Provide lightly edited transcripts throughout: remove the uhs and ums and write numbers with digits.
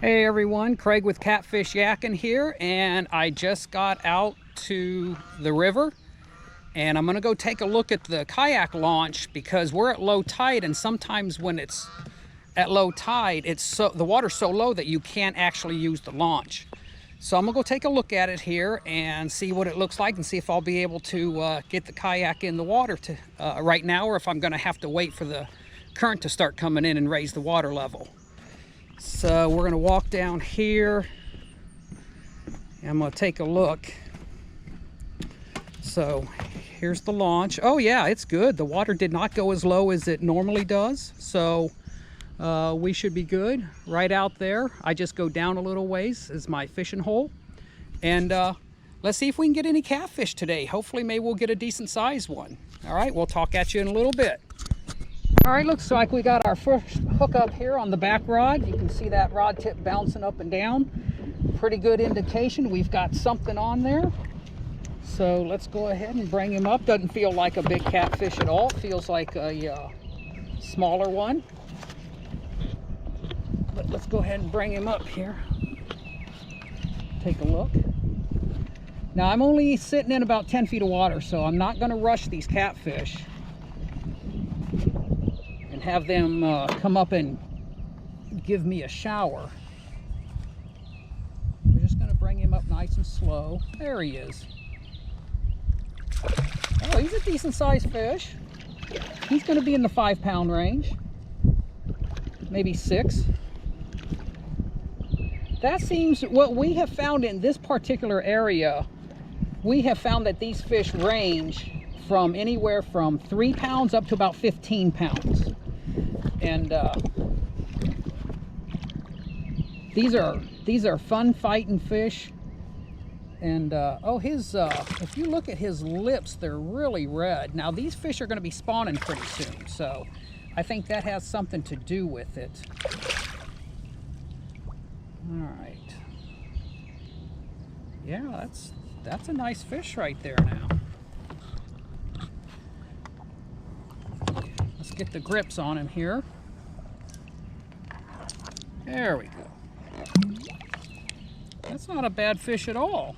Hey everyone, Craig with Catfish Yakin here, and I just got out to the river and I'm gonna go take a look at the kayak launch because we're at low tide, and sometimes when it's at low tide, the water's so low that you can't actually use the launch. So I'm gonna go take a look at it here and see what it looks like and see if I'll be able to get the kayak in the water right now, or if I'm gonna have to wait for the current to start coming in and raise the water level. So we're gonna walk down here and I'm gonna take a look. So here's the launch. Oh yeah, it's good. The water did not go as low as it normally does. So we should be good right out there. I just go down a little ways is my fishing hole. And let's see if we can get any catfish today. Hopefully maybe we'll get a decent sized one. All right, we'll talk at you in a little bit. All right, looks like we got our first hook up here on the back rod. You can see that rod tip bouncing up and down. Pretty good indication we've got something on there. So let's go ahead and bring him up. Doesn't feel like a big catfish at all. It feels like a smaller one. But let's go ahead and bring him up here. Take a look. Now I'm only sitting in about 10 feet of water, so I'm not gonna rush these catfish have them come up and give me a shower. We're just going to bring him up nice and slow. There he is. Oh, he's a decent sized fish. He's going to be in the 5-pound range, maybe 6. That seems what we have found in this particular area. We have found that these fish range from anywhere from 3 pounds up to about 15 pounds. And these are fun fighting fish. And oh, if you look at his lips, they're really red. Now these fish are going to be spawning pretty soon, so I think that has something to do with it. All right. Yeah, that's a nice fish right there now. Let's get the grips on him here. There we go. That's not a bad fish at all.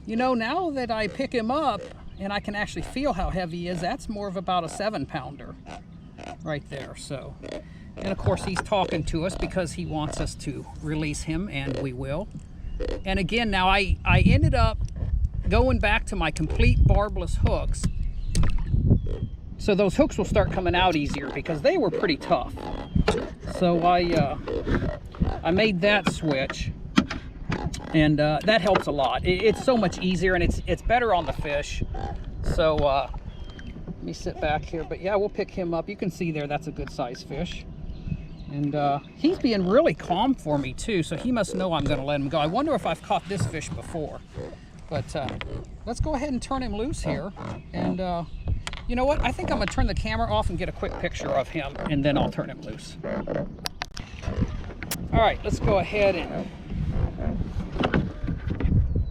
You know, now that I pick him up and I can actually feel how heavy he is, that's more of about a 7-pounder right there. So, and of course he's talking to us because he wants us to release him, and we will. And again, now I ended up going back to my complete barbless hooks. So those hooks will start coming out easier because they were pretty tough. So I made that switch, and that helps a lot. It's so much easier, and it's better on the fish. So let me sit back here. But yeah, we'll pick him up. You can see there, that's a good size fish. And he's being really calm for me too, so he must know I'm going to let him go. I wonder if I've caught this fish before. But let's go ahead and turn him loose here. And you know what? I think I'm going to turn the camera off and get a quick picture of him, and then I'll turn him loose. All right, let's go ahead and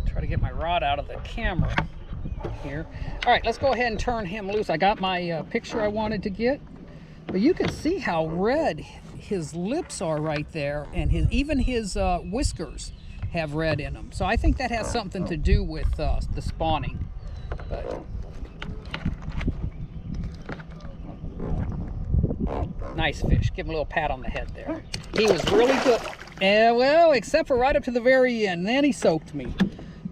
try to get my rod out of the camera here. All right, let's go ahead and turn him loose. I got my picture I wanted to get, but you can see how red his lips are right there, and even his whiskers have red in them. So I think that has something to do with the spawning. But nice fish. Give him a little pat on the head there. He was really good. Well, except for right up to the very end. Then he soaked me.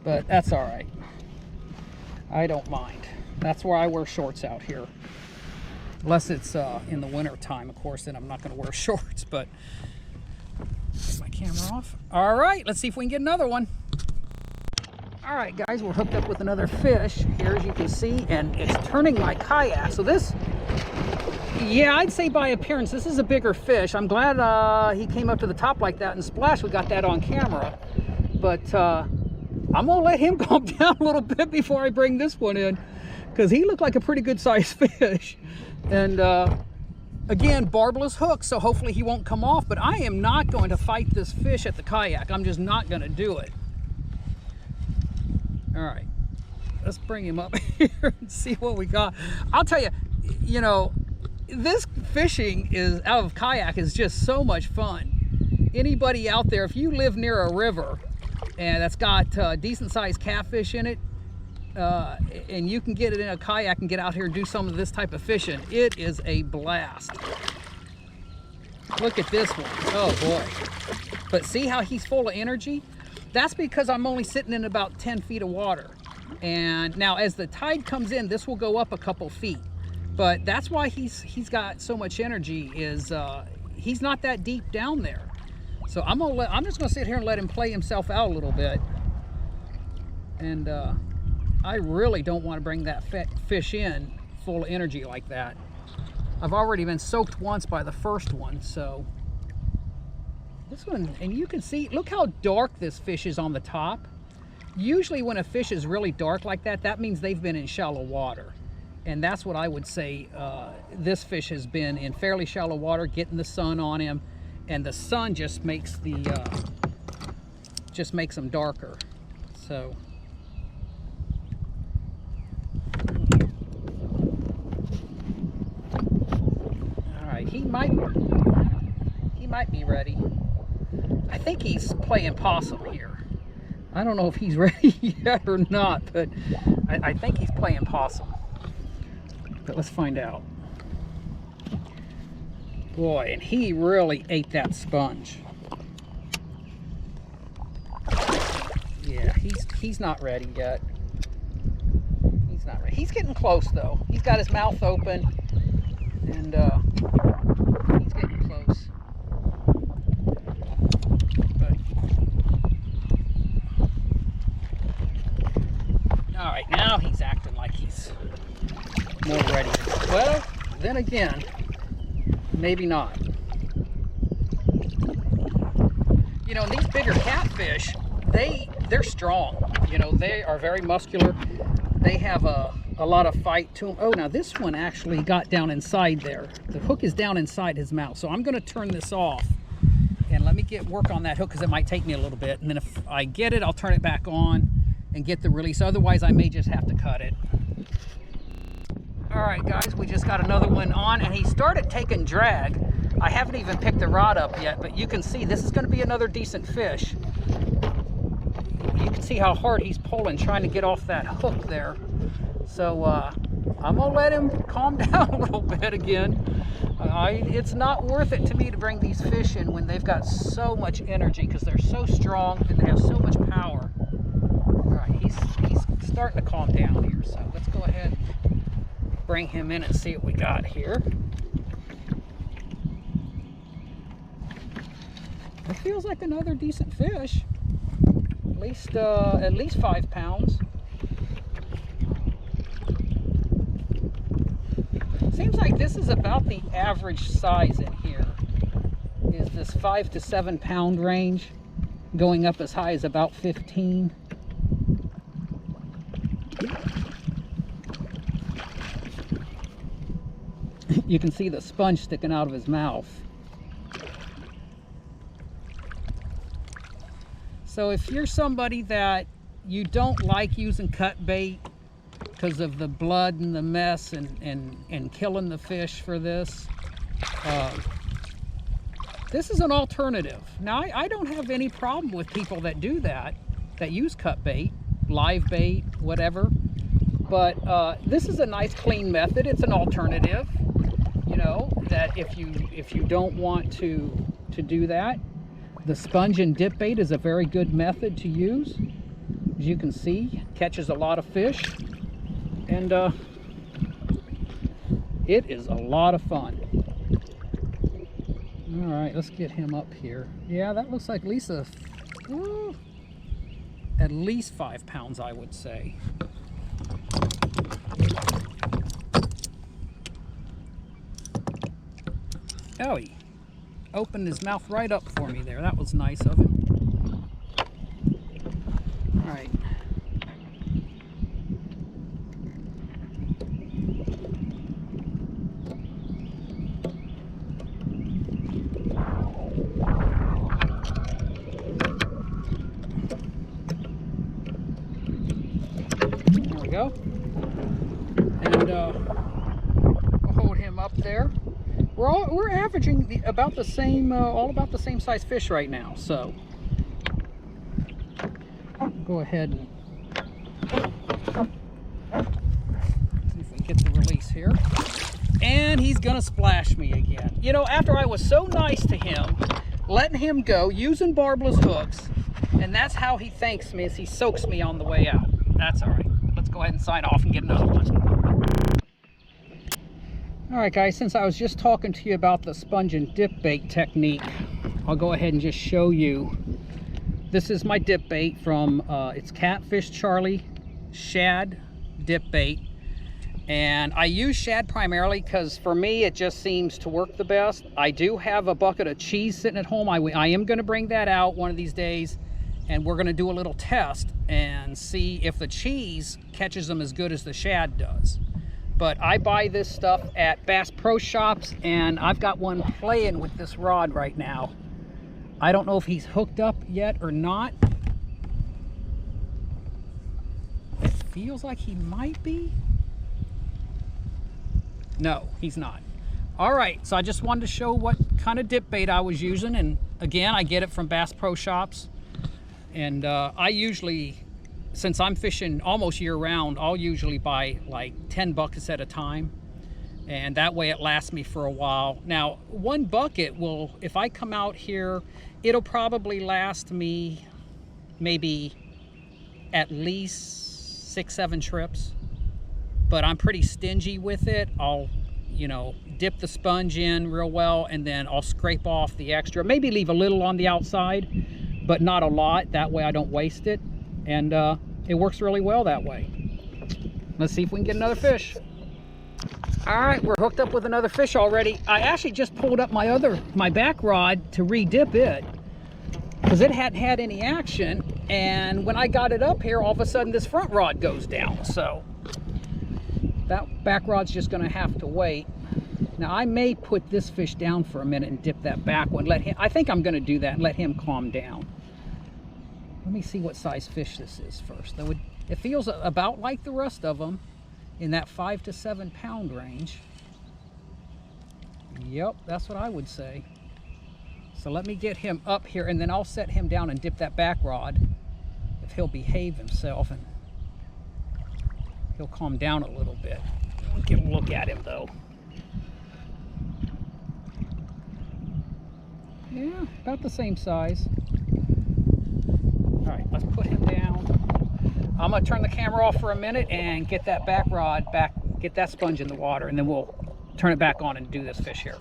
But that's all right. I don't mind. That's why I wear shorts out here. Unless it's in the winter time, of course, then I'm not going to wear shorts. But get my camera off. All right, let's see if we can get another one. All right, guys, we're hooked up with another fish here, as you can see, and it's turning my kayak. So this, yeah, I'd say by appearance, this is a bigger fish. I'm glad he came up to the top like that and splashed. We got that on camera. But I'm going to let him calm down a little bit before I bring this one in, because he looked like a pretty good sized fish. And again, barbless hook, so hopefully he won't come off. But I am not going to fight this fish at the kayak. I'm just not going to do it. All right, let's bring him up here and see what we got. I'll tell you, you know, this fishing is out of kayak is just so much fun. anybody out there, if you live near a river and that's got decent sized catfish in it, and you can get it in a kayak and get out here and do some of this type of fishing, it is a blast. Look at this one. Oh boy. But see how he's full of energy? That's because I'm only sitting in about 10 feet of water. And now as the tide comes in, this will go up a couple feet. But that's why he's got so much energy, is he's not that deep down there. So I'm just gonna sit here and let him play himself out a little bit. And I really don't want to bring that fish in full of energy like that. I've already been soaked once by the first one, so this one, and you can see, look how dark this fish is on the top. Usually when a fish is really dark like that, that means they've been in shallow water. And that's what I would say, this fish has been in fairly shallow water, getting the sun on him, and the sun just makes them darker. So he might be ready. I think he's playing possum here. I don't know if he's ready yet or not, but I think he's playing possum. But let's find out. Boy, and he really ate that sponge. Yeah, he's not ready yet. He's not ready. He's getting close though. He's got his mouth open, and he's getting close. But, all right, now he's acting like he's more ready. Well, then again, maybe not. You know, these bigger catfish, they're strong. You know, they are very muscular. They have a lot of fight to them. Oh, now this one actually got down inside there. The hook is down inside his mouth. So I'm going to turn this off and let me work on that hook, because it might take me a little bit. And then if I get it, I'll turn it back on and get the release. Otherwise, I may just have to cut it. All right, guys, we just got another one on, and he started taking drag. I haven't even picked the rod up yet, but you can see this is going to be another decent fish. You can see how hard he's pulling, trying to get off that hook there. So I'm gonna let him calm down a little bit again. It's not worth it to me to bring these fish in when they've got so much energy, because they're so strong and they have so much power. All right, he's starting to calm down here, so let's go ahead and bring him in and see what we got here. It feels like another decent fish. At least 5 pounds. Seems like this is about the average size in here. Is this 5 to 7 pound range, going up as high as about 15. You can see the sponge sticking out of his mouth. So if you're somebody that you don't like using cut bait because of the blood and the mess and killing the fish for this, this is an alternative. Now, I don't have any problem with people that do that use cut bait, live bait, whatever. But this is a nice clean method. It's an alternative, you know, that if you don't want to do that. The sponge and dip bait is a very good method to use. As you can see, catches a lot of fish, and it is a lot of fun. All right, let's get him up here. Yeah, that looks like at least 5 pounds, I would say. Oh, he opened his mouth right up for me there. That was nice of him. All right. There we go. And we'll hold him up there. we're averaging about the same, all about the same size fish right now. So go ahead and see if we can get the release here. And he's gonna splash me again. You know, after I was so nice to him, letting him go, using barbless hooks, and that's how he thanks me, is he soaks me on the way out. That's all right. Let's go ahead and sign off and get another one. All right, guys, since I was just talking to you about the sponge and dip bait technique, I'll go ahead and just show you. This is my dip bait from, it's Catfish Charlie shad dip bait. And I use shad primarily because for me it just seems to work the best. I do have a bucket of cheese sitting at home. I am going to bring that out one of these days, and we're going to do a little test and see if the cheese catches them as good as the shad does. But I buy this stuff at Bass Pro Shops, and I've got one playing with this rod right now. I don't know if he's hooked up yet or not. It feels like he might be. No, he's not. All right, so I just wanted to show what kind of dip bait I was using. And again, I get it from Bass Pro Shops. And I usually, since I'm fishing almost year round, I'll usually buy like 10 buckets at a time. And that way it lasts me for a while. Now, one bucket will, if I come out here, it'll probably last me maybe at least 6-7 trips. But I'm pretty stingy with it. I'll, you know, dip the sponge in real well, and then I'll scrape off the extra. Maybe leave a little on the outside, but not a lot. That way I don't waste it. And it works really well that way. Let's see if we can get another fish. All right, we're hooked up with another fish already. I actually just pulled up my back rod to re-dip it because it hadn't had any action. And when I got it up here, all of a sudden this front rod goes down. So that back rod's just gonna have to wait. Now I may put this fish down for a minute and dip that back one. I think I'm gonna do that and let him calm down. Let me see what size fish this is first. It feels about like the rest of them, in that 5 to 7 pound range. Yep, that's what I would say. So let me get him up here, and then I'll set him down and dip that back rod if he'll behave himself, and he'll calm down a little bit. We'll get a look at him though. Yeah, about the same size. All right, let's put him down. I'm gonna turn the camera off for a minute and get that back rod back, get that sponge in the water, and then we'll turn it back on and do this fish here.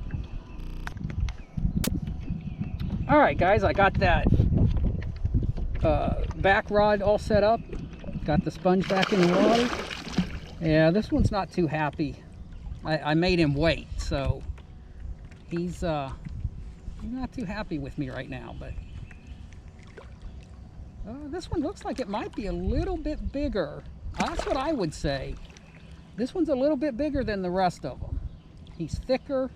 All right, guys, I got that back rod all set up. Got the sponge back in the water. Yeah, this one's not too happy. I made him wait, so he's not too happy with me right now, but this one looks like it might be a little bit bigger. That's what I would say. This one's a little bit bigger than the rest of them. He's thicker,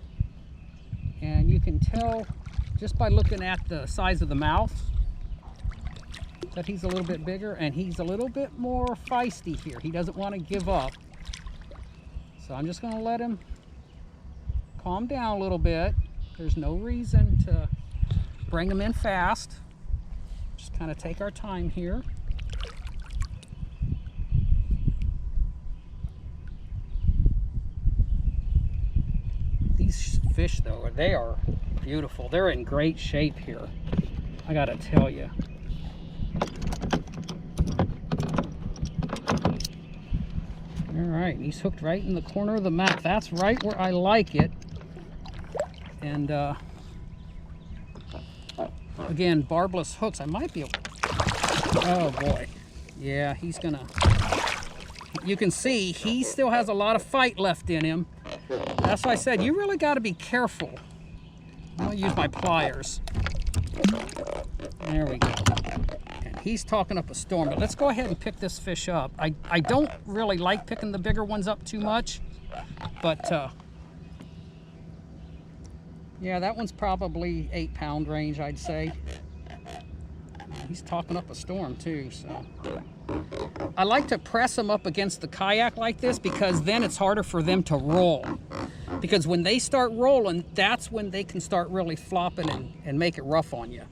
and you can tell just by looking at the size of the mouth that he's a little bit bigger, and he's a little bit more feisty here. He doesn't want to give up. So I'm just going to let him calm down a little bit. There's no reason to bring him in fast. Just kind of take our time here. These fish though, they are beautiful. They're in great shape here, I gotta tell you. All right, he's hooked right in the corner of the mouth. That's right where I like it. And again, barbless hooks. I might be able. Oh boy, yeah, he's gonna. You can see he still has a lot of fight left in him. That's why I said you really got to be careful. I'll use my pliers. There we go. And he's talking up a storm. But let's go ahead and pick this fish up. I don't really like picking the bigger ones up too much, but yeah, that one's probably 8 pound range, I'd say. He's talking up a storm too, so. I like to press them up against the kayak like this because then it's harder for them to roll. Because when they start rolling, that's when they can start really flopping and make it rough on you.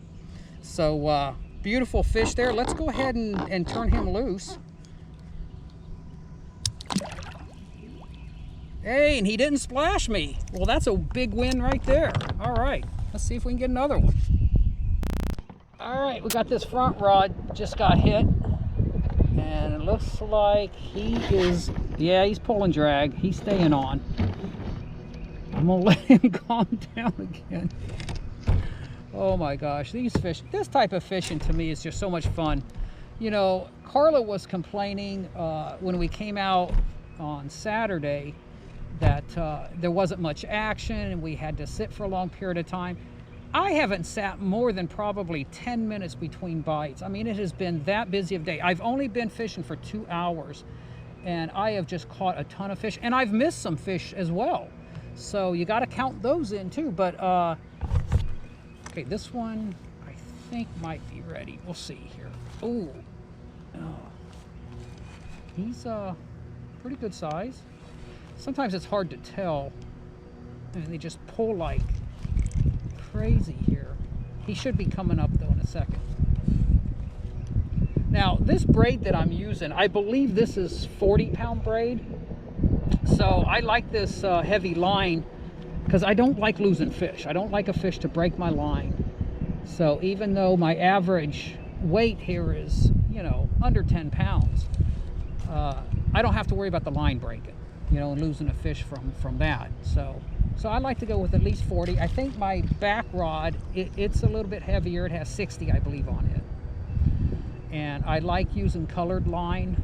So beautiful fish there. Let's go ahead and turn him loose. Hey, and he didn't splash me. Well, that's a big win right there. All right, let's see if we can get another one. All right, we got this front rod, just got hit. And it looks like he is, yeah, he's pulling drag. He's staying on. I'm gonna let him calm down again. Oh my gosh, these fish, this type of fishing to me is just so much fun. You know, Carla was complaining when we came out on Saturday that there wasn't much action and we had to sit for a long period of time. I haven't sat more than probably 10 minutes between bites. I mean, it has been that busy of a day. I've only been fishing for 2 hours and I have just caught a ton of fish, and I've missed some fish as well. So you got to count those in too. But okay, this one I think might be ready. We'll see here. Ooh. Oh, he's pretty good size. Sometimes it's hard to tell. I mean, they just pull like crazy here. He should be coming up though in a second. Now this braid that I'm using, I believe this is 40-pound braid. So I like this heavy line because I don't like losing fish. I don't like a fish to break my line. So even though my average weight here is, you know, under 10 pounds, I don't have to worry about the line breaking, you know, and losing a fish from that. So I like to go with at least 40. I think my back rod, it's a little bit heavier. It has 60, I believe, on it. And I like using colored line.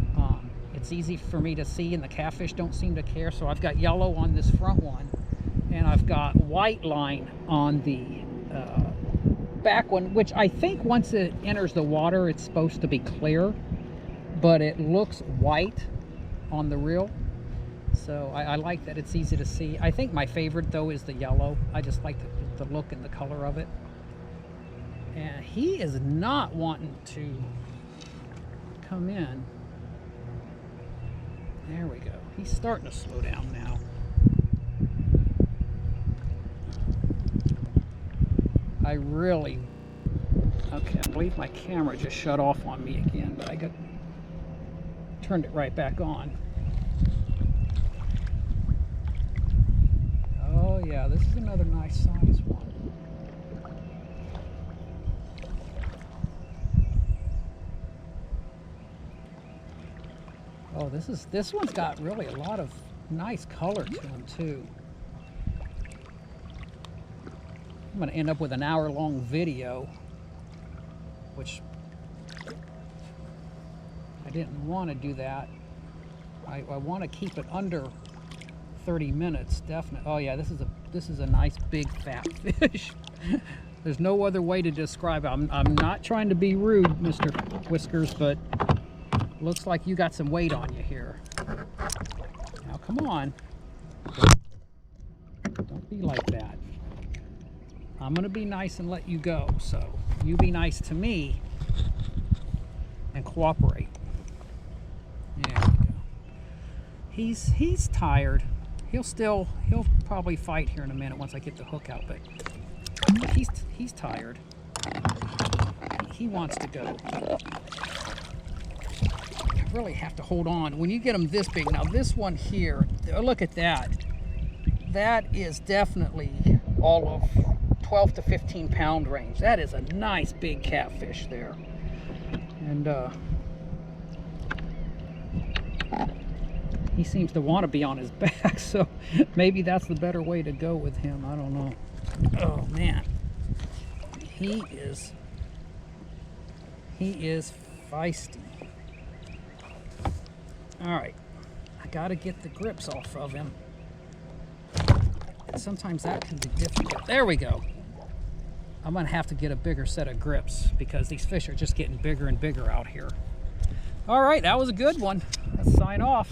It's easy for me to see, and the catfish don't seem to care. So I've got yellow on this front one, and I've got white line on the back one, which I think once it enters the water, it's supposed to be clear, but it looks white on the reel. So I like that it's easy to see. I think my favorite though is the yellow. I just like the look and the color of it. And he is not wanting to come in. There we go. He's starting to slow down now. Okay, I believe my camera just shut off on me again, but I turned it right back on. Oh yeah, this is another nice size one. Oh, this one's got really a lot of nice color to them too. I'm going to end up with an hour-long video, which I didn't want to do that. I want to keep it under 30 minutes, definitely. Oh yeah, this is a nice big fat fish. There's no other way to describe it. I'm not trying to be rude, Mr. Whiskers, but looks like you got some weight on you here. Now come on. Don't be like that. I'm gonna be nice and let you go, so you be nice to me and cooperate. There we go. He's tired. He'll probably fight here in a minute once I get the hook out, but he's tired. He wants to go. I really have to hold on. When you get them this big, now this one here, look at that. That is definitely all of 12 to 15 pound range. That is a nice big catfish there. And he seems to want to be on his back, so maybe that's the better way to go with him. I don't know. Oh man, he is feisty. All right, I gotta get the grips off of him. And sometimes that can be difficult. There we go. I'm gonna have to get a bigger set of grips because these fish are just getting bigger and bigger out here. All right, that was a good one. Let's sign off.